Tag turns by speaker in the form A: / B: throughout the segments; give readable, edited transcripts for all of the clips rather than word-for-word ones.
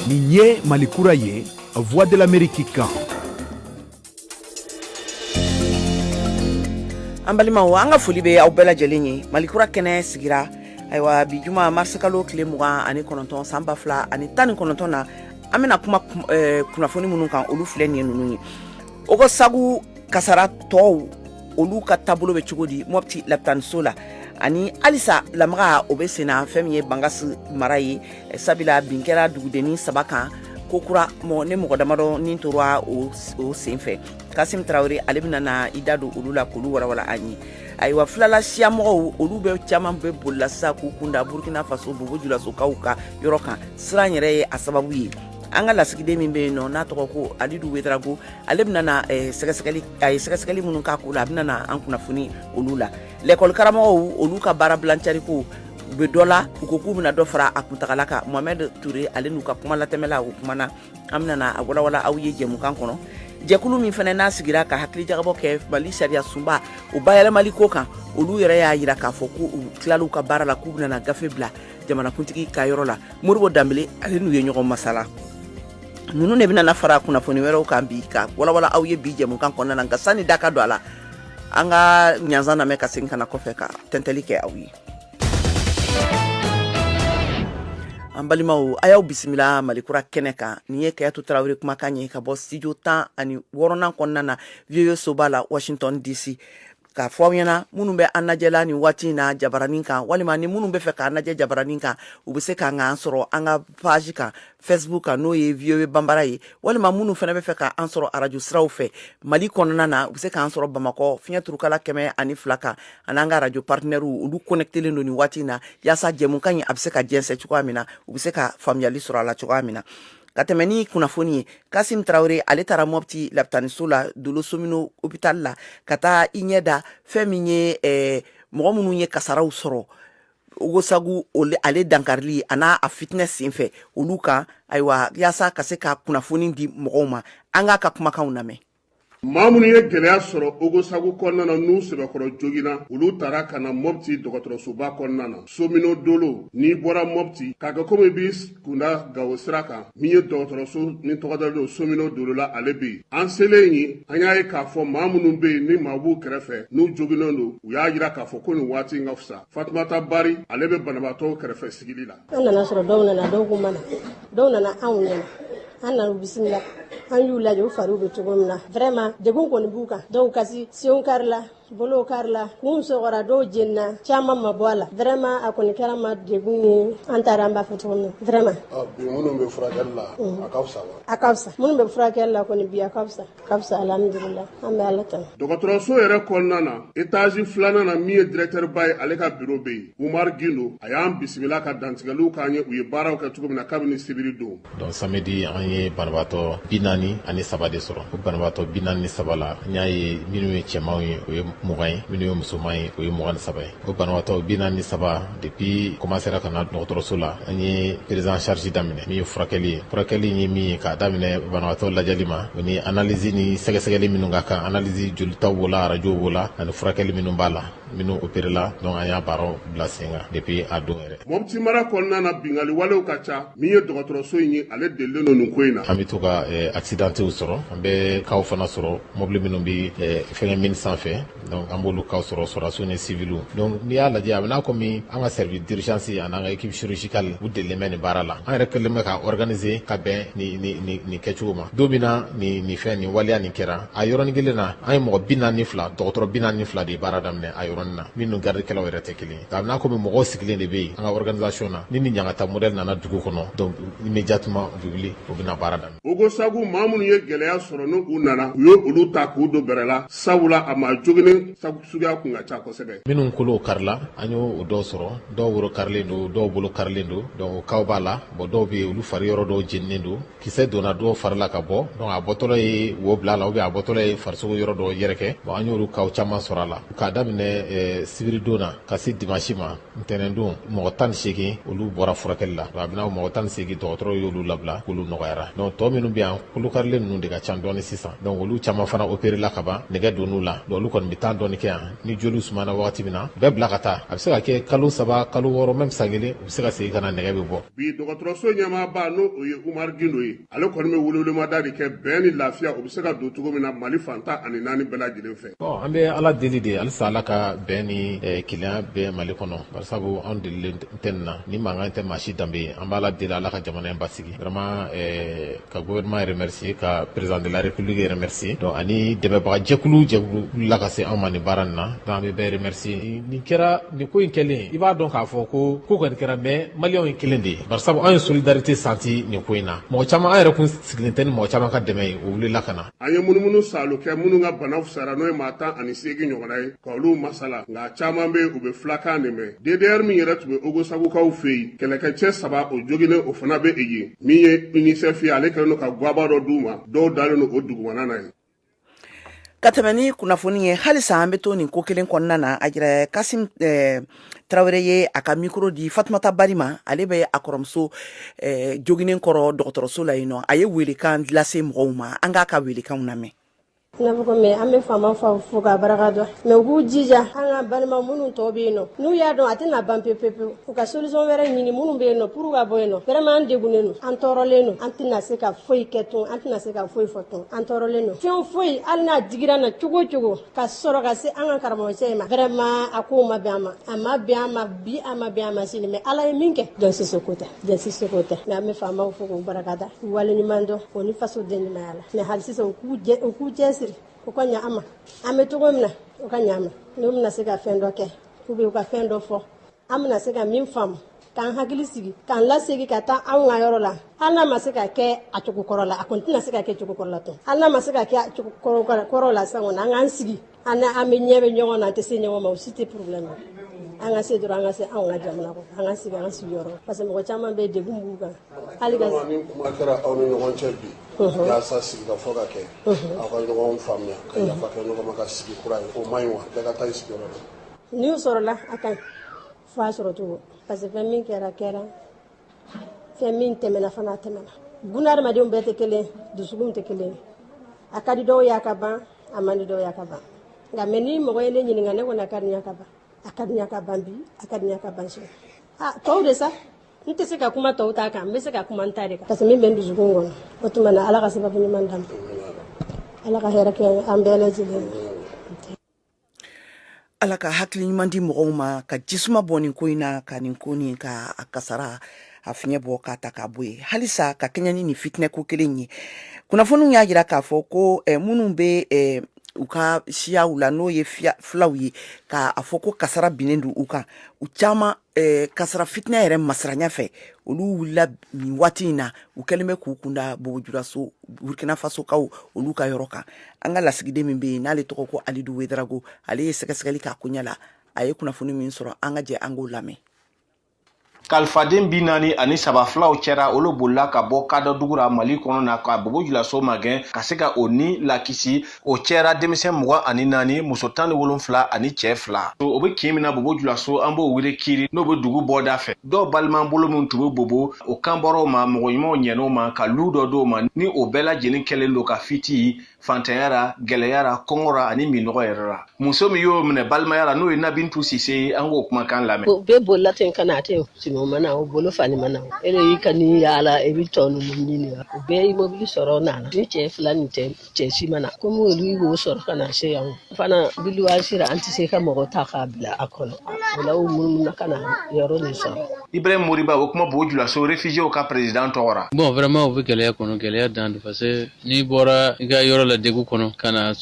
A: nin ye malikura ye voix de l'amérique kan.
B: an balimaw an ka foli bɛ aw bɛɛ lajɛlen ye malikura kɛnɛ sigira ayiwa bi juma marsikalo tile 29 san 2019 na an bɛna kuma kunnafoni minnu kan olu filɛ nin ye ninnu ye ogo sagu kasara tɔw olu ka taabolo bɛ cogo di Mopti lapitaniso la ani alisa lamaga o bɛ senna fɛn min ye Bangasi mara ye sabila bin kɛra dugudenni 3 kan ko kura ne mɔgɔ damadɔ nin tora o senfɛ Kasim Traoré ale bɛna na i da don olu la k'olu warawala an ye ayiwa filala siya mɔgɔw olu bɛ caman bɛ bolila sisan k'u kunda Burkina Faso Bobo Julasokaw ka yɔrɔ kan siran yɛrɛ ye a sababu ye an ka lasigiden min bɛ yen nɔ n'a tɔgɔ ko Alidu Wedrago ale bɛna na sɛgɛsɛgɛli minnu k'a ko la a bɛna na an kunnafoni olu la l'école karamɔgɔw olu ka baara bilancari ko u bɛ dɔ la u ko k'u bɛna dɔ fara a kuntagala kan Mohamed Touré ale n'u ka kuma latɛmɛla o kumana an bɛna na a walawala aw ye jɛmukan kɔnɔ jɛkulu min fana n'a sigira ka hakili jagabɔ kɛ Mali sariya sunba o bayɛlɛmali ko kan olu yɛrɛ y'a jira k'a fɔ ko u tilal'u ka baara la k'u bɛna na gafe bila jamanakuntigi ka yɔrɔ la Moribo Dambele ale n'u ye ɲɔgɔn masala ninnu de bɛna na fara kunnafoni wɛrɛw kan bi ka walawala aw ye bi jɛmukan kɔnɔna na nka sani da ka don a la an ka ɲanzan lamɛn ka segin kana kɔfɛ ka tɛntɛli kɛ aw ye an balimaw a y'aw bisimila malikura kɛnɛ kan nin ye Kayatu Traoré kumakan ye ka bɔ studio 16 kɔnɔna na VOA soba la Washington DC ka fɔ aw ɲɛna minnu bɛ an lajɛla nin waati in na jabaranin kan walima ni minnu bɛ fɛ k'an lajɛ jabaranin kan u bɛ se k'an sɔrɔ an ka page kan Facebook kan n'o ye VOA Bambara ye walima minnu fana bɛ fɛ k'an sɔrɔ radio siraw fɛ Mali kɔnɔna na u bɛ se k'an sɔrɔ Bamakɔ fiɲɛ turukala 102 kan an'an ka radio partenaires olu connectelen don nin waati in na yaasa jɛmukan in a bɛ se ka jɛnsɛ cogoya min na u bɛ se ka faamuyali sɔrɔ a la cogoya min na ka tɛmɛ ni kunnafoni ye Kasim Traoré ale taara Mopti lapitaniso la Dolo Somino hôpital la ka taa i ɲɛ da fɛn min ye mɔgɔ minnu ye kasaraw sɔrɔ Ogo Sagu ale dankarili a n'a fitness senfɛ olu kan ayiwa yaasa ka se ka kunnafoni di mɔgɔw ma an k'a ka kumakanw lamɛn
C: maa minnu ye gɛlɛya sɔrɔ Ogo Sagu kɔnɔna na n'u sɛbɛkɔrɔ joginna olu taara ka na Mopti dɔgɔtɔrɔsoba kɔnɔna na Somino Dolo n'i bɔra Mopti k'a kɛ komi i b'i kunda Gawo sira kan min ye dɔgɔtɔrɔso min tɔgɔ dalen don Somino Dolo la ale bɛ yen an selen yen an y'a ye k'a fɔ maa minnu bɛ yen ni maa b'u kɛrɛfɛ n'u joginnen don u y'a jira k'a fɔ ko nin waati in ka fisa Fatumata Bari ale bɛ banabaatɔw kɛrɛfɛ sigili la
D: an nana sɔrɔ dɔw nana dɔw ko mana dɔw nana anw ɲɛna an nana bisimila an y'u lajɛ u fariw bɛ cogo min na vraiment degun kɔni b'u kan dɔw kasi senw karila bolo karila kun sɔgɔra dɔw jenina caman ma bɔ a la vraiment a kɔni kɛra ma degun ye an taara an b'a fɔ cogo min na vraiment
C: bi minnu bɛ furakɛli la a ka fisa wa
D: a ka fisa minnu bɛ furakɛli la kɔni bi a ka fisa alhamdulillah an bɛ ala tanu
C: dɔgɔtɔrɔso yɛrɛ kɔnɔna na étage 2nan na min ye directeur ba ye ale ka bureau bɛ yen Umar Gindo a y'an bisimila ka dantigɛliw k'an ye u ye baaraw kɛ cogo min na kabini sibiri don
E: donc samedi an ye banabaatɔ 43 de sɔrɔ o banabaatɔ 43 la n y'a ye minnu ye cɛmanw ye o ye 20 ye minnu ye musoman ye o ye 23 ye o banabaatɔ 43 depuis commencera ka na dɔgɔtɔrɔso la an ye prise en charge daminɛ min ye furakɛli ye min ye k'a daminɛ banabaatɔ lajɛli ma o ni analyse ni sɛgɛsɛgɛli minnu ka kan analyse jolitaw b'o la radio b'o la ani furakɛli minnu b'a la minnu opéré la donc an y'a baaraw bila sen kan depuis a don yɛrɛ
C: Mopti mara kɔnɔna na bingali walew ka ca min ye dɔgɔtɔrɔso in ye ale delilen don nin ko in na
E: an bɛ to ka accidentew sɔrɔ an bɛ kaw fana sɔrɔ mobili minnu bɛ fɛngɛ mine sanfɛ donc an b'olu kaw sɔrɔ sɔrɔdasiw ni civils donc n'i y'a lajɛ a bɛ n'a komi an ka service d'urgence an'an ka équipe chirurgicale u delilen bɛ nin baara la an yɛrɛ kɛlen bɛ ka organiser ka bɛn nin kɛcogo ma don min na nin fɛn nin waleya nin kɛra a yɔrɔnin kelen na an ye mɔgɔ 42 dɔgɔtɔrɔ 42 de ye baara daminɛ a yɔrɔnin na min ni gardikɛlaw yɛrɛ tɛ kelen a bɛ n'a komi mɔgɔw sigilen de bɛ yen an ka organisation na ni ɲangata modèle nana dugu kɔnɔ donc immédiatement u bɛ wuli u bɛna baara daminɛ
C: Ogo Sagu maa minnu ye gɛlɛya sɔrɔ n'u nana u ye olu ta k'u don bɛrɛ la sabula a ma joginen suguya kun ka ca kosɛbɛ
E: minnu kolow karila an y'o dɔw sɔrɔ dɔw woro karilen don dɔw bolo karilen don donc kaw b'a la bon dɔw bɛ yen olu fari yɔrɔ dɔw jeninen don kisɛ donna dɔw fari la ka bɔ donc a bɔtɔla ye wo bila a la ou bien a bɔtɔla ye farisogo yɔrɔ dɔw yɛrɛkɛ bon an y'olu kaw caman sɔrɔ a la k'a daminɛ sibiri dona ka se dimanche ma ntɛnɛn don mɔgɔ 18 olu bɔra furakɛli la a bɛna mɔgɔ 18 dɔgɔtɔrɔ y'olu labila k'olu nɔgɔyara donc tɔ minnu bɛ yan kolo karilen ninnu de ka ca dɔɔni sisan donc olu caman fana opéré la ka ban nɛgɛ donn'u la donc olu kɔni bɛ taa dɔɔni kɛ yan ni joliw sumana wagati min na bɛɛ bila ka taa a bɛ se ka kɛ kalo 3 kalo 6 même san kelen u bɛ se ka segin ka na nɛgɛ bɛ bɔ.
C: bi dɔgɔtɔrɔso ɲɛmaaba n'o o ye Umar Gindo ye ale kɔni bɛ welewelemada de kɛ bɛn ni lafiya o bɛ se ka don cogo min na Mali fantan ani 4 bɛɛ lajɛlen fɛ.
E: bon an bɛ ala deli de halisa ala ka bɛn ni keleya bɛɛ Mali kɔnɔ bari sabu anw delilen tɛ nin na ni mankan tɛ maa si danbe ye an bɛ ala deli ala ka jamana in basigi vraiment ka gouvernement remercier ka président de la république remercier donc ani dɛmɛbaga jɛkulu la ka se anw ma nin baara nin na donc an bɛ bɛɛ remercier nin kɛra nin ko in kɛlen i b'a dɔn k'a fɔ ko kɔni kɛra mais maliyɛnw ye kelen de ye bari sabu an ye solidarité senti nin ko in na mɔgɔ caman an yɛrɛ kun sigilen tɛ ni mɔgɔ caman ka dɛmɛ ye o wulila ka na.
C: an ye munumunu salo kɛ minnu ka bana fisara n'o ye maa 18 ɲɔgɔnna ye ka olu masala nka caman bɛ u bɛ filakan de mɛn DDR min yɛrɛ tun bɛ Ogosagukaw fɛ yen kɛlɛkɛcɛ 3 o joginnen o fana bɛ yen min ye UNICEF ye ale kɛlen don ka guaba dɔ d'u ma dɔw dalen don o dugumana na ye.
B: ka tɛmɛ ni kunnafoni ye halisa an bɛ to nin ko kelen kɔnɔna na a jira Kasim Tarawele ye a ka micro di Fatumata Bari ma ale bɛ a kɔrɔmuso joginnen kɔrɔ dɔgɔtɔrɔso la yen nɔ a ye welekan lase mɔgɔw ma an k'a ka welekanw lamɛn.
D: Nabuko me ame fama fa fo ka baraka dɔ mais u k'u jija an ka balima minnu tɔ bɛ yen nɔ n'u y'a dɔn a tɛna ban pepewu u ka solution wɛrɛ ɲini minnu bɛ yen nɔ pour ka bɔ yen nɔ vraiment an degunnen don an tɔɔrɔlen don an tɛna se ka foyi kɛ tun an tɛna se ka foyi fɔ tun an tɔɔrɔlen don fɛn foyi hali n'a digira na cogo cogo ka sɔrɔ ka se an ka karamɔgɔcɛ in ma vraiment a ko ma bɛn a ma bɛn a ma bi a ma bɛn a ma sini mais ala ye min kɛ jɔsi ko tɛ mais an bɛ faamaw fo k'u baraka da wale ɲuman dɔn o ni faso den ɲumanya la mais hali sisan u k'u cɛsiri u ka ɲa an ma an bɛ cogo min na u ka ɲa an ma n'u bɛna se ka fɛn dɔ kɛ ou bien u ka fɛn dɔ fɔ an bɛna se ka min faamu k'an hakili sigi k'an lasegi ka taa anw ka yɔrɔ la hali n'a ma se ka kɛ a cogo kɔrɔ la a kɔni tɛna se ka kɛ cogo kɔrɔ la tun hali n'a ma se ka kɛ a cogo kɔrɔ la sisan kɔni an k'an sigi an bɛ ɲɛ bɛ ɲɔgɔn na an tɛ se ɲɔgɔn ma o si tɛ problème an ka se dɔrɔn an ka se anw ka jamana kɔnɔ an ka sigi an sigiyɔrɔ parce que mɔgɔ caman bɛ degun b'u kan hali ka
C: ni kuma kɛra aw ni ɲɔgɔn cɛ bi yaasa sigi ka fɔ ka kɛ aw ka ɲɔgɔn faamuya ka yafa kɛ ɲɔgɔn ma ka sigi kura ye o man ɲi wa bɛɛ ka taa i sigiyɔrɔ la
D: n'i y'u sɔrɔla a ka ɲi fo a sɔrɔ cogo parce que fɛn min kɛra fɛn min tɛmɛna fana a tɛmɛna bunahadamadenw bɛɛ tɛ kelen dusukun tɛ kelen a ka di dɔw y'a ka ban a man di dɔw y'a ka ban nka mais ni mɔgɔ ye ne ɲininka ne kɔni a ka di n y'a ka ban a ka di n y'a ka ban bi a ka di n y'a ka ban sini tɔw de sa n tɛ se ka kuma tɔw ta kan n bɛ se ka kuma n ta de kan parce que min bɛ n dusukun kɔnɔ o tuma na ala ka sababu ɲuman d'an ma ala ka hɛrɛ kɛ an bɛɛ lajɛlen
B: ala ka hakili ɲuman di mɔgɔw ma ka jisuma bɔ nin ko in na ka nin ko nin ka a kasara a fiɲɛ bɔ k'a ta k'a bɔ yen halisa ka kɛɲɛ ni nin fitinɛ ko kelen ye kunnafoniw y'a jira k'a fɔ ko minnu bɛ u ka siyaw la n'o ye filaw ye k'a fɔ ko kasara binnen don u kan u caman kasara fitinɛ yɛrɛ masiranya fɛ olu wulila nin waati in na u kɛlen bɛ k'u kunda Bobojulaso Burkina Faso kaw olu ka yɔrɔ kan an ka lasigiden min bɛ yen n'ale tɔgɔ ko Alidu Wedrago ale ye sɛgɛsɛgɛli k'a ko ɲɛ la a ye kunnafoni min sɔrɔ an ka jɛ an k'o lamɛn.
F: Kalifaden 40 ani 3 filaw cɛra olu bolila ka bɔ Kadɔdugura Mali kɔnɔ na ka Bobojulaso magɛn ka se ka o ni lakisi o cɛra denmisɛn 24 muso 17 ani cɛ 2 o bɛ kin min na Bobojulaso an b'o wele kiri n'o bɛ dugu bɔda fɛ dɔw baliman bolo min tun bɛ bobo o kanbɔrɔw ma mɔgɔ ɲumanw ɲɛn'o ma ka lu dɔ d'o ma ni o bɛɛ lajɛlen kɛlen don ka fiti fantanyara gɛlɛyara kɔngɔra ani minɔgɔ yɛrɛ la muso min y'o minɛ balimayara n'o ye Nabintu Sise an k'o kumakan lamɛn
G: o bɛɛ bolila ten ka na ten o mana o bolo fani mana o ele yi ka ni yala e bi tɔ ninnu ɲini o bɛɛ ye mobili sɔrɔ nana ni cɛ 2 ni cɛ si mana komi olu y'o sɔrɔ ka na se yan fana biliwasira an tɛ se ka mɔgɔ ta k'a bila a kɔnɔ o la o munumunu ka na yɔrɔ nin sɔrɔ
F: Ibrahim Moriba o kuma Bobojulaso réfugié ka président tɔgɔra
H: bon vraiment o bɛ gɛlɛya kɔnɔ gɛlɛya dan do parce que n'i bɔra i ka yɔrɔ la degu kɔnɔ ka na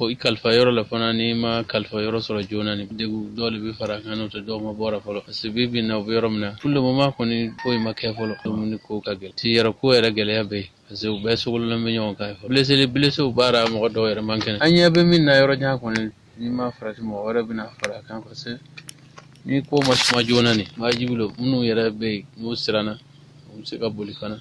H: i kalifa yɔrɔ la fana n'i ma kalifa yɔrɔ sɔrɔ joona ni degu dɔw de bɛ fara kan n'o tɛ dɔw ma bɔra fɔlɔ parce que bi na u bɛ yɔrɔ min na pour le moment kɔni foyi ma kɛ fɔlɔ dumuni ko ka gɛlɛn ti yɛrɛ ko yɛrɛ gɛlɛya bɛ yen parce que u bɛɛ sogololen bɛ ɲɔgɔn kan blessé baara mɔgɔ dɔw yɛrɛ man kɛnɛ an ɲɛ bɛ min na yɔrɔ jan kɔni n'i ma farati mɔgɔ wɛrɛ bɛna fara kan parce que ni ko ma suma joona ni wajibi lo minnu yɛrɛ bɛ yen n'u siranna u bɛ se ka boli fana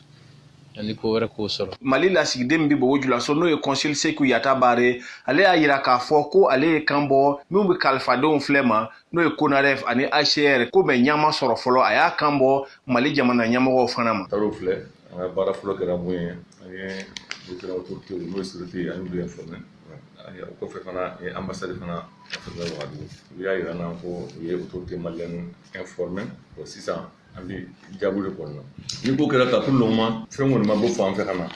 H: ani ko wɛrɛ k'o sɔrɔ.
F: Mali lasigiden bi Bobo Dioulasso n'o ye Consul Seku Yata Bare ale y'a yira k'a fɔ ko ale ye kan bɔ min bɛ kalifadenw filɛ ma n'o ye CONAREF ani HCR ko bɛ ɲama sɔrɔ fɔlɔ a y'a kan bɔ Mali jamana ɲɛmɔgɔw fana ma.
I: Taar'o filɛ an ka baara fɔlɔ kɛra mun ye an ye différents autorités n'o ye sécurité an y'olu informé o kɔfɛ fana ambassade fana Wagadugu u y'a yira n'an ko u ye autorité malienne informé sisan an bɛ jaabi de kɔnɔna ni ko kɛra ta pour le moment fɛn kɔni ma bɔ fan fɛ ka na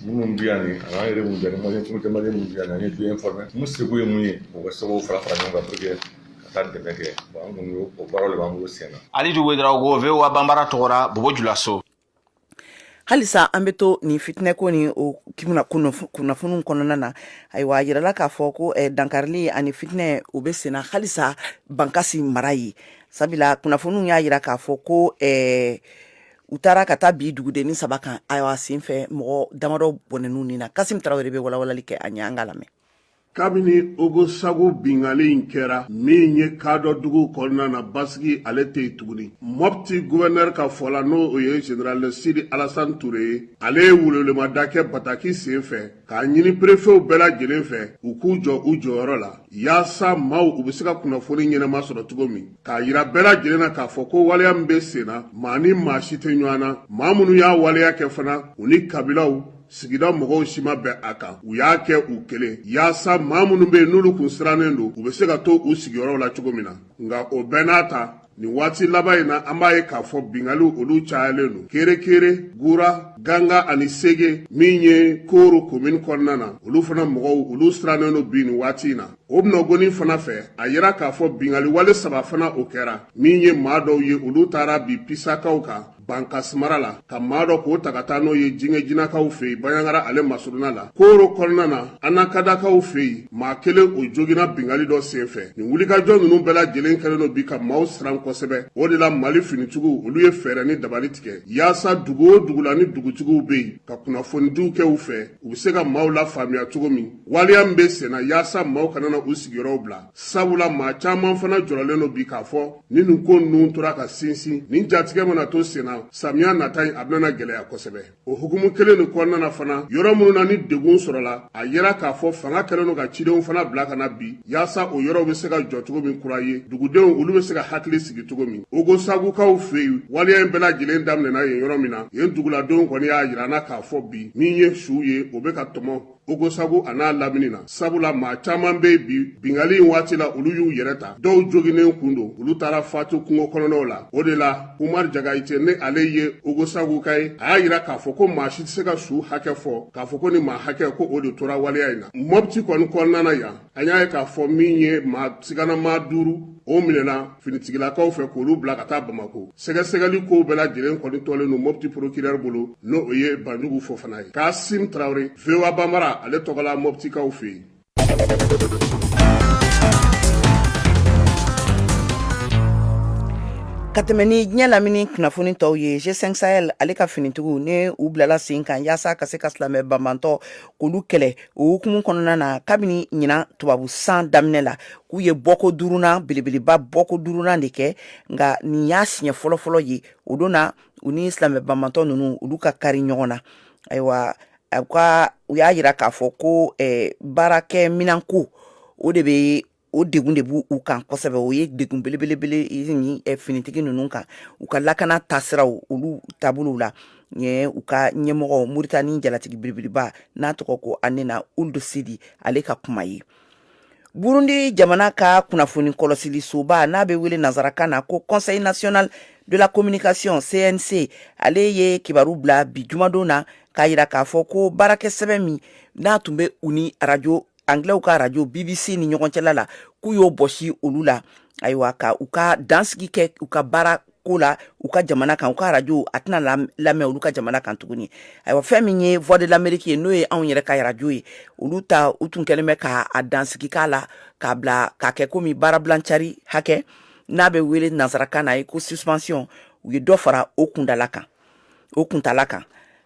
I: minnu bɛ yan ni a n'an yɛrɛ mun bɛ yan ni comité malien mun bɛ yan ni an ye du informé mun seko ye mun ye u ka se k'o fara fara ɲɔgɔn kan pour que ka taa dɛmɛ kɛ an kɔni y'o baaraw de b'an bolo sen na.
F: Alidu Ouedraogo VOA Bambara tɔgɔra Bobo Dioulasso.
B: Halisa an bɛ to ni fitinɛ ko ni o kunnafoniw kɔnɔna na ayiwa yirala k'a fɔ ko dankarili ani fitinɛ o bɛ senna halisa bankasi mara ye sabula kunnafoniw y'a yira k'a fɔ ko u taara ka taa bi dugudenni 3 kan ayiwa sen fɛ mɔgɔ damadɔ bɔnɛn'u ni na Kasim Tarawele bɛ walawalali kɛ a ɲɛ an ka lamɛn.
C: Kabini Ogosagu bingali in kɛra min ye kadɔ dugu kɔnɔna na basigi ale tɛ yen tuguni. Mopti gouverneur ka fɔ la n'o ye général Sidi Alassane Touré ye ale ye welewelemada kɛ Bataki sen fɛ k'a ɲini préfet bɛɛ lajɛlen fɛ u k'u jɔ u jɔyɔrɔ la yaasa maaw u bɛ se ka kunnafoni ɲɛnama sɔrɔ cogo min k'a yira bɛɛ lajɛlen na k'a fɔ ko waleya min bɛ sen na maa ni maa si tɛ ɲɔgɔn na maa minnu y'a waleya kɛ fana u ni kabilaw sigida mɔgɔw si ma bɛn a kan u y'a kɛ u kelen yaasa maa minnu bɛ yen n'olu kun sirannen don u bɛ se ka to u sigiyɔrɔw la cogo min na nka o bɛɛ n'a ta nin waati laban in na an b'a ye k'a fɔ bingaliw olu cayalen don Kerekere Gura Ganga ani Sege min ye Koro commune kɔnɔna na olu fana mɔgɔw olu sirannen don bi nin waati in na o bɛna gɔni fana fɛ a yira k'a fɔ bingali wale 3 fana o kɛra min ye maa dɔw ye olu taara bi pisakaw kan Bankasimara la ka maa dɔ k'o ta ka taa n'o ye Jinɛ Jinakaw fɛ yen Baɲangara ale masuruna la Koro kɔnɔna na Anakadakaw fɛ yen maa kelen o jogina bingali dɔ senfɛ nin wulikajɔ ninnu bɛɛ lajɛlen kɛlen don bi ka maaw siran kosɛbɛ o de la Mali finitigiw olu ye fɛɛrɛ ni dabali tigɛ yaasa dugu o dugu la ni dugutigiw bɛ yen ka kunnafonidiw kɛ u fɛ u bɛ se ka maaw la faamuya cogo min waleya min bɛ senna yaasa maaw kana na u sigiyɔrɔw bila sabula maa caman fana jɔrɔlen don bi k'a fɔ ni nin ko ninnu tora ka sinsin nin jatigɛ mana to senna samiya nata in a bɛna gɛlɛya kosɛbɛ o hukumu kelen nin kɔnɔna na fana yɔrɔ minnu na ni degun sɔrɔla a yera k'a fɔ fanga kɛlen don ka cidenw fana bila ka na bi yaasa o yɔrɔw bɛ se ka jɔ cogo min kura ye dugudenw olu bɛ se ka hakili sigi cogo min Ogosagukaw fɛ yen waleya in bɛɛ lajɛlen daminɛna yen yɔrɔ min na yen duguladenw kɔni y'a yira na k'a fɔ bi min ye su ye o bɛ ka tɔmɔ Ogosagu a n'a lamini na sabula maa caman bɛ bi bingali in waati la olu y'u yɛrɛ ta dɔw joginen kun don olu taara fatu kungo kɔnɔnaw la o de la Umar Jagayite ne ale ye Ogosagu ka ye a y'a yira k'a fɔ ko maa si tɛ se ka su hakɛ fɔ k'a fɔ ko ni maa hakɛ ko o de tora waleya in na Mopti kɔni kɔnɔna na yan an y'a ye k'a fɔ min ye maa sigana maa 5 o minɛna finitigilakaw fɛ k'olu bila ka taa Bamako sɛgɛsɛgɛli kow bɛɛ lajɛlen kɔni tɔlen don Mopti procureur bolo n'o ye Banjugu Fofana ye Kasim Traoré VOA Bambara ale tɔgɔla Moptikaw fɛ yen.
B: Ka tɛmɛ ni diɲɛ lamini kunnafoni tɔw ye G5 Sahel ale ka finitigiw ne u bilala sen kan yaasa ka se ka silamɛ banbantɔ k'olu kɛlɛ o hukumu kɔnɔna na kabini ɲina tubabu san daminɛ la k'u ye bɔko durunan belebeleba bɔko durunan de kɛ nka nin y'a siɲɛ fɔlɔfɔlɔ ye o don na u ni silamɛ banbantɔ ninnu olu ka kari ɲɔgɔn na ayiwa u y'a yira k'a fɔ ko baarakɛ minanko o de bɛ o degun de b'u kan kosɛbɛ o ye degun belebelebele ni finitigi ninnu kan u ka lakana tasiraw olu taabolow la u ka ɲɛmɔgɔ Muritani jalatigi belebeleba n'a tɔgɔ ko Anena Ould Sidi ale ka kuma ye Burundi jamana ka kunnafoni kɔlɔsili soba n'a bɛ wele nazarakan na ko Conseil national de la communication CNC ale ye kibaru bila bi jumadon na k'a yira k'a fɔ ko baarakɛ sɛbɛn min n'a tun bɛ u ni radio Anglais ka radio BBC ni ɲɔgɔn cɛla la k'u y'o bɔsi olu la ayiwa ka u ka dansigi kɛ u ka baara ko la u ka jamana kan u ka radio a tɛna lamɛn olu ka jamana kan tuguni ayiwa fɛn min ye Voix de l'Amérique ye n'o ye anw yɛrɛ ka radio ye olu u tun kɛlen bɛ k'a dansigi k'a la k'a bila k'a kɛ komi baarabilancari hakɛ n'a bɛ wele nazarakan na ye ko suspension u ye dɔ fara o kuntala kan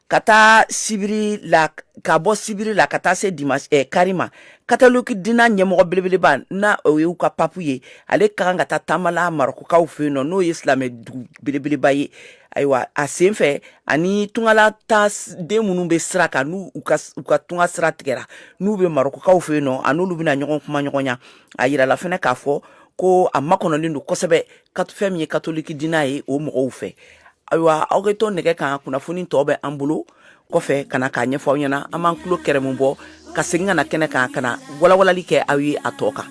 B: kata sibiri la ka bɔ sibiri la ka taa se dimanche karima kataloki dina ɲɛmɔgɔ belebeleba na o ye u ka papu ye ale ka kan ka taa taamala marokokaw fɛ yen nɔ n'o ye silamɛ dugu belebeleba ye ayiwa a sen fɛ ani tungala ta den minnu bɛ sira kan n'u ka tunga sira tigɛra n'u bɛ marokokaw fɛ yen nɔ a n'olu bɛna ɲɔgɔn kuma ɲɔgɔn ɲa a yirala fɛnɛ k'a fɔ ko a makɔnɔlen don kosɛbɛ fɛn min ye katoliki dina ye o mɔgɔw fɛ ayiwa aw kɛ to nɛgɛ kan kunnafoni tɔ bɛ an bolo kɔfɛ kana k'a ɲɛfɔ aw ɲɛna an b'an tulo kɛrɛ mun bɔ ka segin ka na kɛnɛ kan ka na walawalali kɛ aw ye a tɔ kan.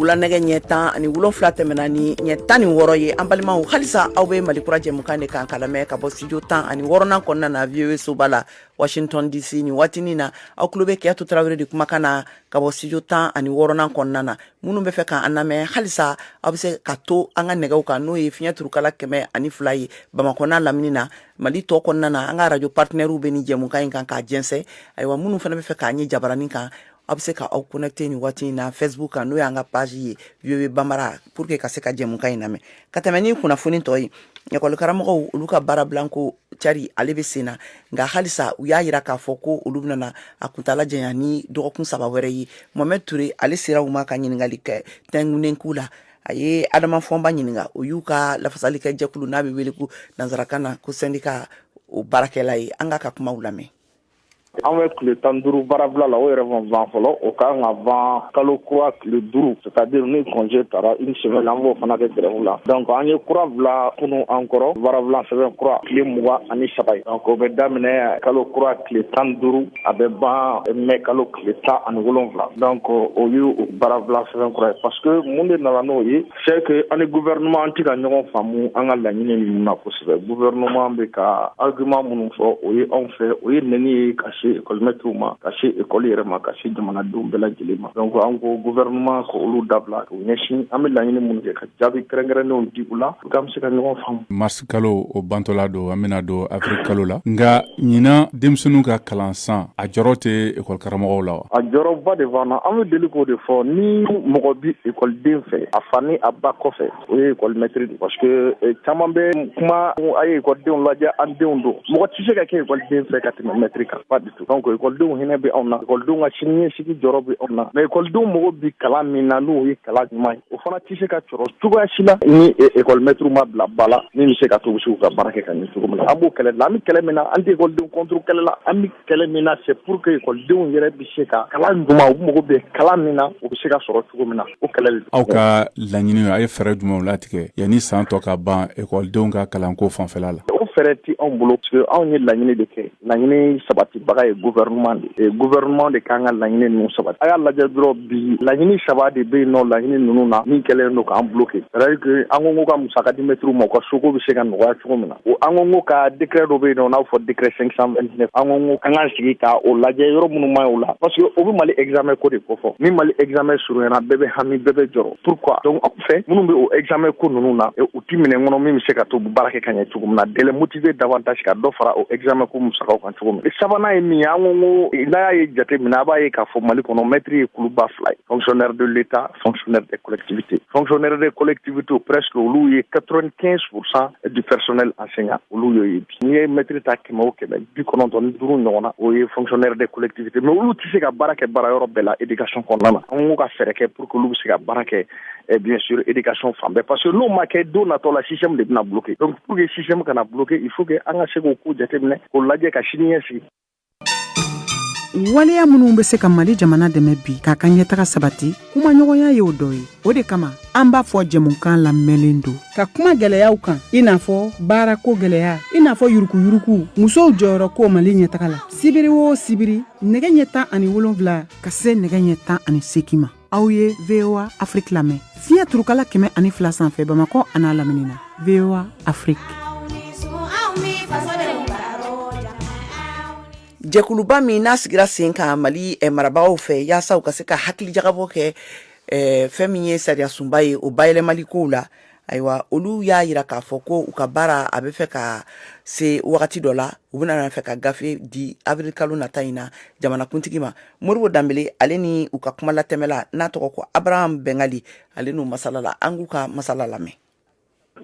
B: la nɛgɛ ɲɛ 17 tɛmɛna ni ɲɛ 16 ye an balimaw halisa aw bɛ Malikura jɛmukan de kan ka lamɛn ka bɔ studio 16 kɔnɔna na VOA soba la Washington DC ni watini na aw kulo bɛ Kiyatu Tarawele de kumakan na ka bɔ studio 16 kɔnɔna na minnu bɛ fɛ ka an lamɛn halisa aw bɛ se ka to an ka nɛgɛw kan n'o ye fiɲɛ turukala 102 ye Bamakɔ n'a lamini na Mali tɔ kɔnɔna na an ka radio partenaires bɛ ni jɛmukan in kan k'a jɛnsɛ ayiwa minnu fana bɛ fɛ k'a ɲɛ jabaranin kan aw bɛ se ka aw connecter ni waati na Facebook kan n'o y'an ka page ye VOA Bambara pour que ka se ka jɛmukan in lamɛn ka tɛmɛ ni kunnafoni tɔ ye école karamɔgɔw olu ka baara blanco cari ale bɛ sen na nka halisa u y'a yira k'a fɔ ko olu bɛna a kuntala janya ni dɔgɔkun 3 wɛrɛ ye Mohamed Touré ale sera u ma ka ɲininkali kɛ tɛngunen k'u la a ye Adama Fɔnba ɲininka o y'u ka lafasali kɛ jɛkulu n'a bɛ wele ko nanzarakan na ko syndicat o baarakɛla ye an ka kumaw lamɛn.
J: An bɛ tile 15 baarabila la o yɛrɛ ma ban fɔlɔ o ka kan ka ban kalo kura tile 5 c'est-à-dire ni congé taara une semaine an b'o fana kɛ grève la donc an ye kura bila kunu an kɔrɔ baarabila sɛbɛn kura tile 23 ye donc o bɛ daminɛ kalo kura tile 15 a bɛ ban mai kalo tile 17 donc o ye o baarabila sɛbɛn kura ye parce que mun de nana n'o ye c'est que ani gouvernement an tɛ ka ɲɔgɔn faamu an ka laɲini ninnu na kosɛbɛ gouvernement bɛ ka argument minnu fɔ o ye anw fɛ o ye nɛni ye ka se école maître ma ka se école yɛrɛ ma ka se jamanadenw bɛɛ lajɛlen ma donc an ko gouvernement ko olu dabila k'u ɲɛsin an bɛ laɲini minnu kɛ ka jaabi kɛrɛnkɛrɛnnenw di u la pour que an bɛ se ka ɲɔgɔn faamu.
K: mars kalo o bantɔla don an bɛna don avril kalo la nka ɲina denmisɛnninw ka kalansan a jɔrɔ tɛ école karamɔgɔw la wa. a jɔrɔba de b'an na an bɛ deli k'o de fɔ ni mɔgɔ bi écoleden fɛ a fa ni a ba kɔfɛ o ye école maître de parce que caman bɛ kuma a ye écoledenw lajɛ an denw don mɔgɔ tɛ se ka kɛ écoleden fɛ ka tɛmɛ maître kan pas du tout donc écoledenw hinɛ bɛ anw na écoledenw ka siniɲɛsigi jɔrɔ bɛ anw na mais écoledenw mago bi kalan min na n'o ye kalan ɲuman ye o fana tɛ se ka sɔrɔ cogoya si la ni école maître ma bila ba la min bɛ se ka to u bɛ se k'u ka baara kɛ ka ɲɛ cogo min na an b'o kɛlɛ la an bɛ kɛlɛ min na an tɛ écoledenw contre kɛlɛ la an bɛ kɛlɛ min na c'est pour que écoledenw yɛrɛ bɛ se ka kalan ɲuman u mago bɛ kalan min na u bɛ se ka sɔrɔ cogo min na o kɛlɛ de. aw ka laɲini a ye fɛɛrɛ jumɛnw latigɛ yanni san tɔ ka ban écoledenw ka kalanko fanfɛla la. o fɛɛrɛ tɛ anw bolo parce que anw ye laɲini de kɛ laɲini sabatibaga ye gouvernement de kan ka laɲini ninnu sabati a y'a lajɛ dɔrɔn bi laɲini 3 de bɛ yen nɔ laɲini ninnu na min kɛlen don k'an bloqué c'est-à-dire que an ko ka musaka di maître ma u ka soko bɛ se ka nɔgɔya cogo min na o an ko ka décret dɔ bɛ yen nɔ n'a fɔ décret 529 an ko kan ka sigi ka o lajɛ yɔrɔ minnu ma ye o la parce que o bɛ Mali examen ko de kofɔ ni Mali examen surunyana bɛɛ bɛ hami bɛɛ bɛ jɔrɔ pourquoi donc anw fɛ minnu bɛ o examen ko ninnu na u ti minɛ kɔnɔ min bɛ se ka to baara kɛ ka ɲɛ cogo min na délai motivé davantage ka dɔ fara o examen ko musakaw kan cogo min sabanan ye
J: mi ango ila ye jate mina ba ye ka fo Mali kono maître e kuluba fly fonctionnaire de l'État, fonctionnaire des collectivités. Fonctionnaire des collectivités presque olu ye 95% du personnel enseignant olu ye ni maître ta kemo Québec du kono ton duru nyona o ye fonctionnaire des collectivités mais olu ti se ka baraka bara yoro bela éducation konana on ka faire que pour que olu se ka baraka et bien sûr éducation femme parce que l'on marqué do na to la système de na bloqué donc pour que le système kana bloqué il faut que anga se ko ko jatemne ko laje ka siniye si
L: waleya minnu bɛ se ka Mali jamana dɛmɛ bi k'a ka ɲɛtaga sabati kuma ɲɔgɔnya ye o dɔ ye o de kama an b'a fɔ jɛmukan lamɛnlen don ka kuma gɛlɛyaw kan i n'a fɔ baarako gɛlɛya i n'a fɔ yurukuyuruku musow jɔyɔrɔ ko Mali ɲɛtaga la sibiri o sibiri nɛgɛ ɲɛ 17 ka se nɛgɛ ɲɛ 18 ma aw ye VOA Afrique lamɛn fiɲɛ turukala 102 sanfɛ Bamakɔ a n'a lamini na VOA Afrique.
B: jɛkuluba min n'a sigira sen kan Mali marabagaw fɛ yaasa u ka se ka hakili jagabɔ kɛ fɛn min ye sariya sunba ye o bayɛlɛmali kow la ayiwa olu y'a yira k'a fɔ ko u ka baara a bɛ fɛ ka se wagati dɔ la u bɛna fɛ ka gafe di avril kalo nata in na jamanakuntigi ma Moribo Danbele ale ni u ka kuma latɛmɛla n'a tɔgɔ ko Abraham Bengali ale n'u masala la an k'u ka masala lamɛn.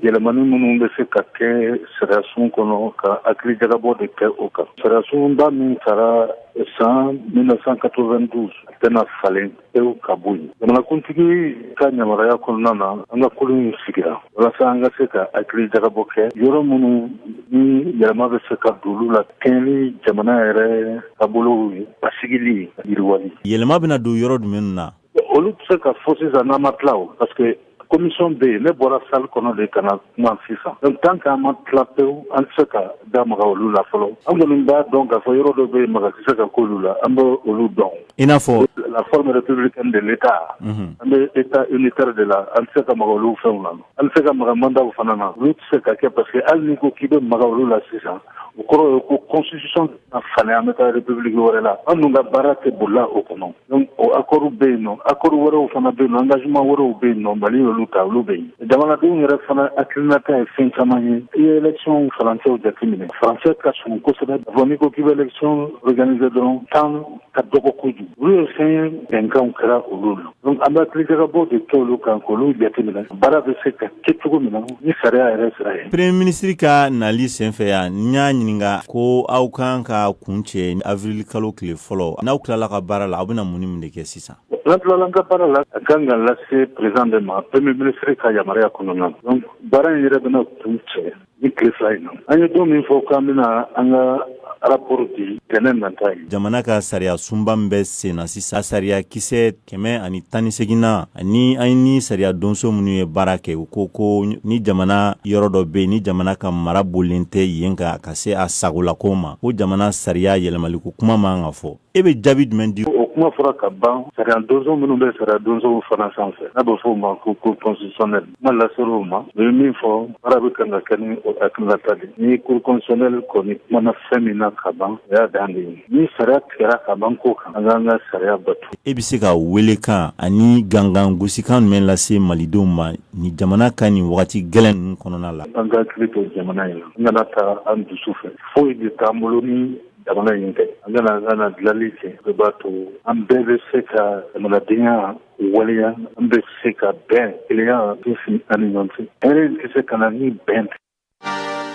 M: Yɛlɛmani minnu bɛ se ka kɛ sariyasun kɔnɔ ka hakili jagabɔ de kɛ o kan. Sariyasunba min taara san 1992 a tɛna falen pewu ka bɔ yen. Jamanakuntigi ka yamaraya kɔnɔna na an ka kolo in sigira walasa an ka se ka hakili jagabɔ kɛ yɔrɔ minnu ni yɛlɛma bɛ se ka don olu la kɛɲɛ ni jamana yɛrɛ taabolow ye basigili yiriwali.
N: Yɛlɛma bɛna don yɔrɔ jumɛn na?
M: Olu tɛ se ka fɔ sisan n'an ma tila o parce que commission B ne bɔra salle kɔnɔ de kana kuma sisan donc tant qu'an ma tila pewu an tɛ se ka da maga olu la fɔlɔ an kɔni b'a dɔn k'a fɔ yɔrɔ dɔ bɛ yen maga tɛ se ka k'olu la an bɛ olu dɔn.
N: I n'a fɔ
M: la forme républicaine de l'État an bɛ état unitaire de la an tɛ se ka maga olu fɛnw na an tɛ se ka maga mandaw fana na olu tɛ se ka kɛ parce que hali ni ko k'i bɛ maga olu la sisan o kɔrɔ ye ko constitution na falen an bɛ taa république wɛrɛ la an dun ka baara tɛ bolila o kɔnɔ donc o accord bɛ yen nɔ accord wɛrɛw fana bɛ yen nɔ engagement wɛrɛw bɛ yen nɔ Mali y'olu ta olu bɛ yen jamanadenw yɛrɛ fana hakilinata ye fɛn caman ye i ye élection faransɛw jateminɛ faransɛ ka surun kosɛbɛ fɔ n'i ko k'i bɛ élection organiser dɔrɔn temps ka dɔgɔ kojugu olu ye fɛn ye bɛnkanw kɛra olu la donc an bɛ hakili jagabɔ de kɛ olu kan k'olu jateminɛ baara bɛ se ka kɛ cogo min na ni sariya yɛrɛ sira ye.
N: Premier ministre ka nali senfɛ yan n y'a ɲininka ko aw kan ka kun cɛ avril kalo tile fɔlɔ n'aw tilala ka baara la aw bɛna mun ni mun de kɛ sisan?
M: N'an tilala an ka baara la a kan ka lase président de ma premier ministre ka yamaruya kɔnɔna na donc baara in yɛrɛ bɛna kun cɛ ni tile 2 in na an ye don min fɔ k'an bɛna an ka rapport di tɛnɛ nata ye.
N: Jamana ka sariya sunba min bɛ sen na sisan sariya kisɛ 118 na ani an ni sariya donso minnu ye baara kɛ u ko ni jamana yɔrɔ dɔ bɛ yen ni jamana ka mara bolilen tɛ yen ka se a sagolako ma ko jamana sariya yɛlɛmaliko kuma man ka fɔ e bɛ jaabi jumɛn di?
M: O kuma fɔra ka ban sariya donso minnu bɛ sariya donsow fana sanfɛ n'a bɛ fɔ o ma ko cour constitutionnelle kuma laser'o ma o ye min fɔ baara bɛ kan ka kɛ ni o hakilinata de ni cour constitutionnelle kɔni kumana fɛn min na ka ban o y'a dan de ye ni sariya tigɛra ka ban ko kan an k'an ka sariya batu.
N: E bɛ se ka welekan ani gangan gosikan jumɛn lase malidenw ma ni jamana ka nin wagati gɛlɛn ninnu kɔnɔna la?
M: An ka hakili to jamana in na an kana taa an dusu fɛ foyi de t'an bolo ni jamana in tɛ an kana dilanli kɛ o b'a to an bɛɛ bɛ se ka jamanadenya waleya an bɛ se ka bɛn kelenya sinsin ani ɲɔgɔn cɛ hɛrɛ in tɛ se ka na ni bɛn tɛ.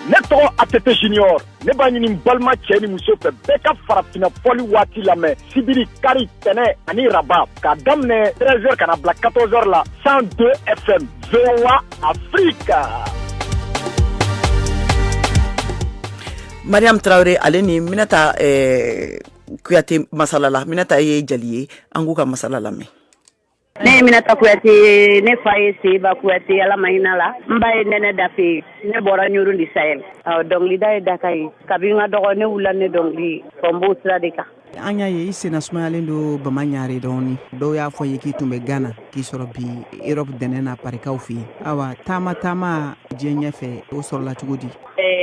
O: Ne tɔgɔ ATT Junior ne b'a ɲini balima cɛ ni muso fɛ bɛɛ ka farafinna fɔli waati lamɛn sibiri kari tɛnɛ ani raba k'a daminɛ 13h kana bila 14h la 102 FM VOA Afrique.
B: Mariam Traoré ale ni Minata Kuyate masala la Minata ye jali ye an k'u ka masala lamɛn.
P: Ne Minata Kuyate ne fa ye Seba Kuyate ala mahina la n ba ye Nɛnɛ Dafe ne bɔra Ɲurundi Sahel dɔnkilida ye Daka ye kabi n ka dɔgɔ ne wula ne dɔnkili fɔ n b'o sira de kan.
L: An y'a ye i senna sumayalen do bama ɲaare dɔɔni dɔw y'a fɔ ye k'i tun bɛ Ghana k'i sɔrɔ bi Europe dɛnɛ na parikaw fɛ yen awa taama diɲɛ ɲɛfɛ o sɔrɔla cogo di?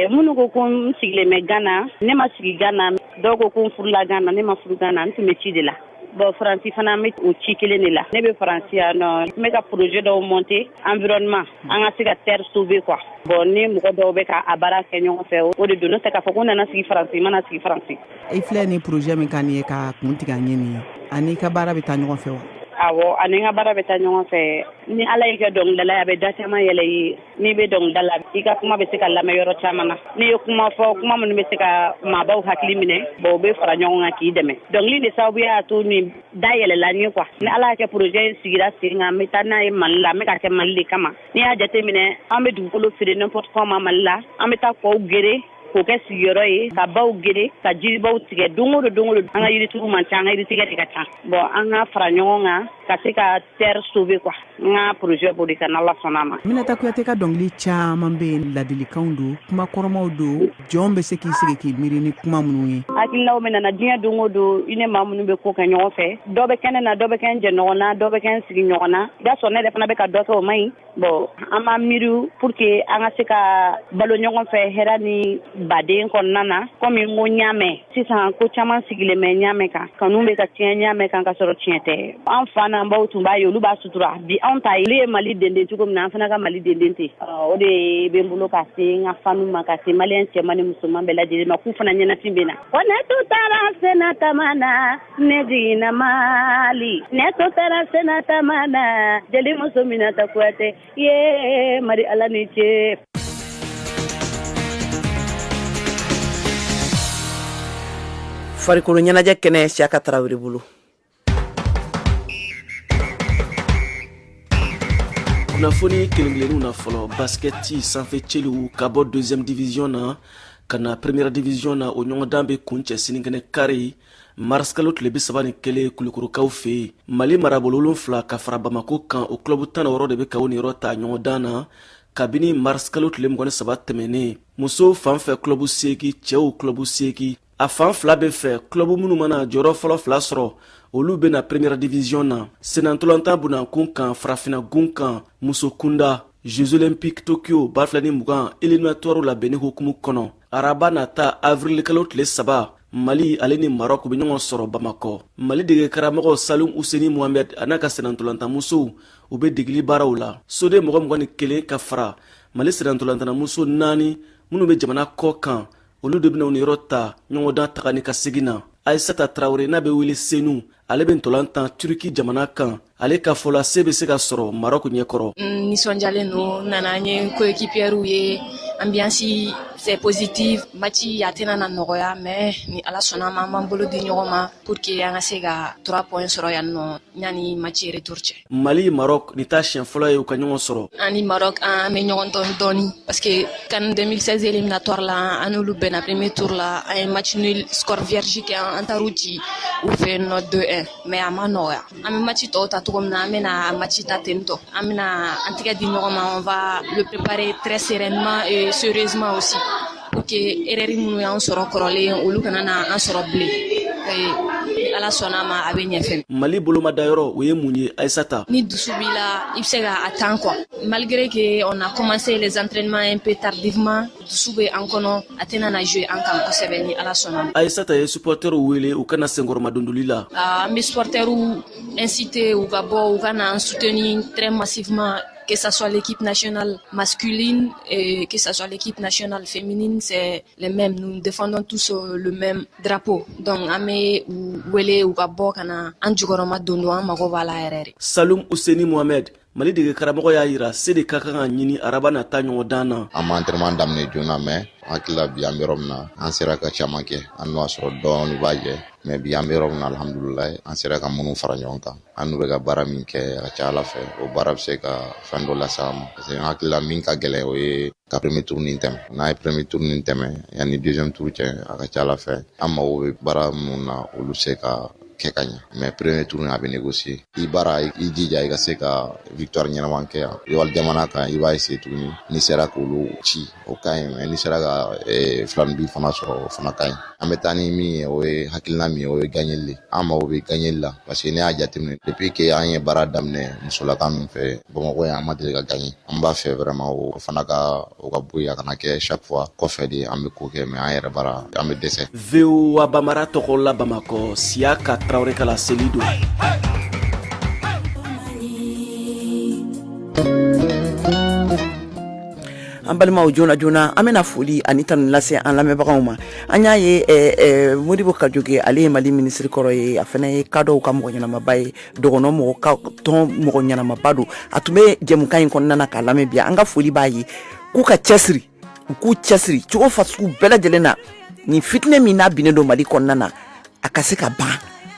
P: Minnu ko ko n sigilen bɛ Ghana ne ma sigi Ghana dɔw ko ko n furula Ghana ne ma furu Ghana n tun bɛ ci de la bon faransi fana me o ci kelen de la ne be faransi no me ka projet dɔw monter environnement an ka se ka terre sauver quoi bon ni mɔgɔ dɔw bɛ ka a baara kɛ ɲɔgɔn fɛ o de don ne tɛ k'a fɔ ko nana sigi faransi mana sigi faransi
L: i filɛ ni projet min ka nin ye ka kun tigɛ ɲɛ nin ye ani ka baara bɛ taa ɲɔgɔn fɛ wa
P: awɔ ani ka baara bɛ taa ɲɔgɔn fɛ ni ala y'i kɛ dɔnkilidala ye a bɛ da caman yɛlɛ i ye n'i bɛ dɔnkilida la i ka kuma bɛ se ka lamɛn yɔrɔ caman na n'i ye kuma fɔ kuma minnu bɛ se ka maabaw hakili minɛ bon u bɛ fara ɲɔgɔn kan k'i dɛmɛ dɔnkili de sababuya y'a to nin da yɛlɛla n ye quoi ni ala y'a kɛ projet in sigira sen kan n bɛ taa n'a ye mali la n bɛ ka kɛ mali de kama n'i y'a jateminɛ an bɛ dugukolo feere n'importe quoi ma mali la an bɛ taa kɔw gere k'o kɛ sigiyɔrɔ ye ka baw gere ka jiribaw tigɛ don o don an ka yiritigiw man ca an ka yiritigɛ de ka ca bon an ka fara ɲɔgɔn kan ka se ka terre sauver quoi n ka projet b'o de kan n'ala sɔnna a ma
L: Minata Kuyate ka dɔnkili caman bɛ yen ladilikanw don kuma kɔrɔmaw don jɔn bɛ se k'i sigi k'i miiri ni kuma minnu ye
P: hakilinaw bɛ nana diɲɛ don o don i ni maa minnu bɛ ko kɛ ɲɔgɔn fɛ dɔ bɛ kɛnɛ na dɔ bɛ kɛ n jɛ ɲɔgɔn na dɔ bɛ kɛ n sigi ɲɔgɔn na i b'a sɔrɔ ne yɛrɛ fana bɛ ka dɔ kɛ o man ɲi bon an b'a miiri pour que an ka se ka balo ɲɔgɔn fɛ hɛrɛ ni baden kɔnɔna na komi n ko n y'a mɛn sisan ko caman sigilen bɛ n y'a mɛn kan kanu bɛ ka tiɲɛ n y'a mɛn kan ka sɔrɔ tiɲɛ tɛ an fa n'an baw tun b'a ye olu b'a sutura bi anw ta olu ye mali denden cogo min na an fana ka mali denden ten o de bɛ n bolo ka se n ka fanu ma ka se maliyɛn cɛman ni musoman bɛɛ lajɛlen ma k'u fana ɲɛnatin bɛ na ko ne to taara sena tama na ne jiginna mali ne to taara sena tama na jeli muso Minata Kuyate ye mari ala ni ce
B: farikolo ɲɛnajɛ kɛnɛ Siaka Tarawele bolo
Q: kunnafoni kelen-kelenninw na fɔlɔ baskɛti sanfɛ cɛliw ka bɔ 2e division na ka na 1re division na o ɲɔgɔndan bɛ kun cɛ sinikɛnɛ kari marisikalo tile 31 kulukorokaw fɛ yen mali marabolo 7 ka fara bamako kan o club 16 de bɛ ka o niyɔrɔ ta ɲɔgɔndan na kabini marisikalo tile 23 tɛmɛnen musow fan fɛ club 8 cɛw club 8 a fan fila bɛ fɛ club minnu mana jɔyɔrɔ fɔlɔ fila sɔrɔ olu bɛ na 1re division na senantolantan bunankun kan farafina gun kan muso kunda Jeux Olympiques Tokyo barfilani 20 éliminatoire labɛnni hukumu kɔnɔ araba nata avril kalo tile 3 Mali ale ni Maroc bɛ ɲɔgɔn sɔrɔ Bamakɔ Mali dege karamɔgɔ Salum Useni Mohamed a n'a ka senantolantan musow u bɛ degeli baaraw la soden mɔgɔ 21 ka fara Mali senantolantan muso 4 minnu bɛ jamana kɔ kan olu de bɛna u niyɔrɔ ta ɲɔgɔndan taga ni ka segin na Aissata Traoré n'a bɛ wele Senu ale bɛ ntolantan Turki jamana kan ale ka fɔla se bɛ se ka sɔrɔ Maroc ɲɛkɔrɔ
R: nisɔndiyalen no nana an ye coéquipièrw ye ambiance c'est positif match a tɛna na nɔgɔya mais ni ala sɔnna ma an b'an bolo di ɲɔgɔn ma pour que an ka se ka 3 points sɔrɔ yan nɔ yanni match retour cɛ
Q: Mali Maroc ni ta siɲɛ fɔlɔ ye u ka ɲɔgɔn sɔrɔ
R: ani Maroc an bɛ ɲɔgɔn dɔn dɔɔni parce que CAN 2016 éliminatoire la an n'olu bɛnna premier tour la an ye match nul score vierge kɛ an taar'u ci u fɛ yen nɔ 2-1 mais a ma nɔgɔya an bɛ match tɔw ta cogo min na an bɛna match ta ten tɔ an bɛna an tɛgɛ di ɲɔgɔn ma on va le préparer très sereinement et sérieusement aussi pour que erreur minnu y'an sɔrɔ kɔrɔlen olu kana na an sɔrɔ bilen ala sɔnna ma a bɛ ɲɛfɛ
Q: Mali bolomadayɔrɔ o ye mun ye Aissata
R: ni dusu b'i la i bɛ se ka attendre quoi malgré que on a commencé les entraînements un peu tardivement dusu bɛ an kɔnɔ a tɛna na jouer an kan kosɛbɛ ni ala sɔnna
Q: Aissata ye supporterw wele u kana senkɔrɔma dondoli la
R: an bɛ supporterw inciter u ka bɔ u ka na an soutenir très massivement que ça soit l'équipe nationale masculine et que ça soit l'équipe nationale féminine, c'est les mêmes. Nous défendons tous le même drapeau. Donc, ame wele ou gabo kana anjugoroma dondo an mago bala erere.
Q: Salum Useni Mohamed Mali dege karamɔgɔ y'a yira se de ka kan ka ɲini araba na ta ɲɔgɔndan na.
S: An ma entraînement daminɛ joona mais hakilila bi an bɛ yɔrɔ min na an sera ka caman kɛ an n'o y'a sɔrɔ dɔɔni b'a jɛ mais bi an bɛ yɔrɔ min na alhamdulilayi an sera ka minnu fara ɲɔgɔn kan an n'u bɛ ka baara min kɛ a ka ca ala fɛ o baara bɛ se ka fɛn dɔ lase an ma parce que an hakilila min ka gɛlɛn o ye ka premier tour nin tɛmɛ n'a ye premier tour nin tɛmɛ yanni deuxième tour cɛ a ka ca ala fɛ an mago bɛ baara minnu na olu se ka kɛ ka ɲɛ mais premier tour a bɛ négocier i baara i jija i ka se ka victoire ɲɛnaman kɛ yan wali jamana kan i b'a essayer tuguni n'i sera k'olu ci o ka ɲi mais n'i sera ka filanidi fana sɔrɔ o fana ka ɲi an bɛ taa ni min ye o ye hakilina min ye o ye gagneli le an mago bɛ gagneli la parce que ne y'a jateminɛ depuis que an ye baara daminɛ musolaka ninnu fɛ Bamakɔ yan an ma deli ka gagner an b'a fɛ vraiment o fana ka bɔ yen a kana kɛ chaque fois kɔfɛ de an bɛ ko kɛ mais an yɛrɛ baara an bɛ dɛsɛ.
Q: VOA Bamara tɔgɔ la Bamakɔ Siaka Traoré kala selido.
B: An balimaw joona joona an bena foli ani tanu lase an lamɛnbagaw ma an y'a ye Modibo Kajoge ale ye Mali ministre kɔrɔ ye a fana ye kadɔw ka mɔgɔ ɲɛnamaba ye dɔgɔnɔ mɔgɔ ka tɔn mɔgɔ ɲɛnamaba don a tun bɛ jɛmukan in kɔnɔna na k'a lamɛn bi an ka foli b'a ye k'u ka cɛsiri u k'u cɛsiri cogo fasugu bɛɛ lajɛlen na nin fitinɛ min n'a binnen don Mali kɔnɔna na a ka se ka ban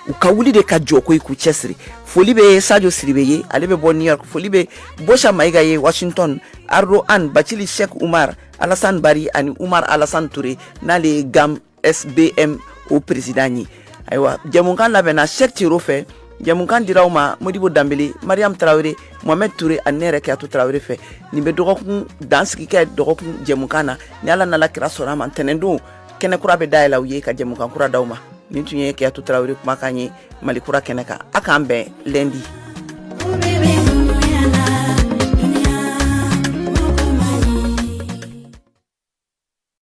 B: u ka wuli de ka jɔ ko k'u cɛsiri foli bɛ Sadio Sidibe ye ale bɛ bɔ New York foli bɛ Bosha Mayiga ye Washington Ardo Anne Bacili Sheikh Umar Alassane Bari ani Umar Alassane Touré n'ale GAM SBM o président ye ayiwa jɛmukan labɛnna Cheikh Tiro fɛ jɛmukan diraw ma Modibo Dambele Mariam Traoré Mohamed Touré ani ne yɛrɛ Keyatu Traoré fɛ nin bɛ dɔgɔkun dansigi kɛ dɔgɔkun jɛmukan na ni Ala nana kira sɔrɔ a ma ntɛnɛn don kɛnɛ kura bɛ dayɛlɛ u ye ka jɛmukan kura d'aw ma nin tun ye Keyatu Traoré kumakan ye Mali kura kɛnɛ kan a k'an bɛn lundi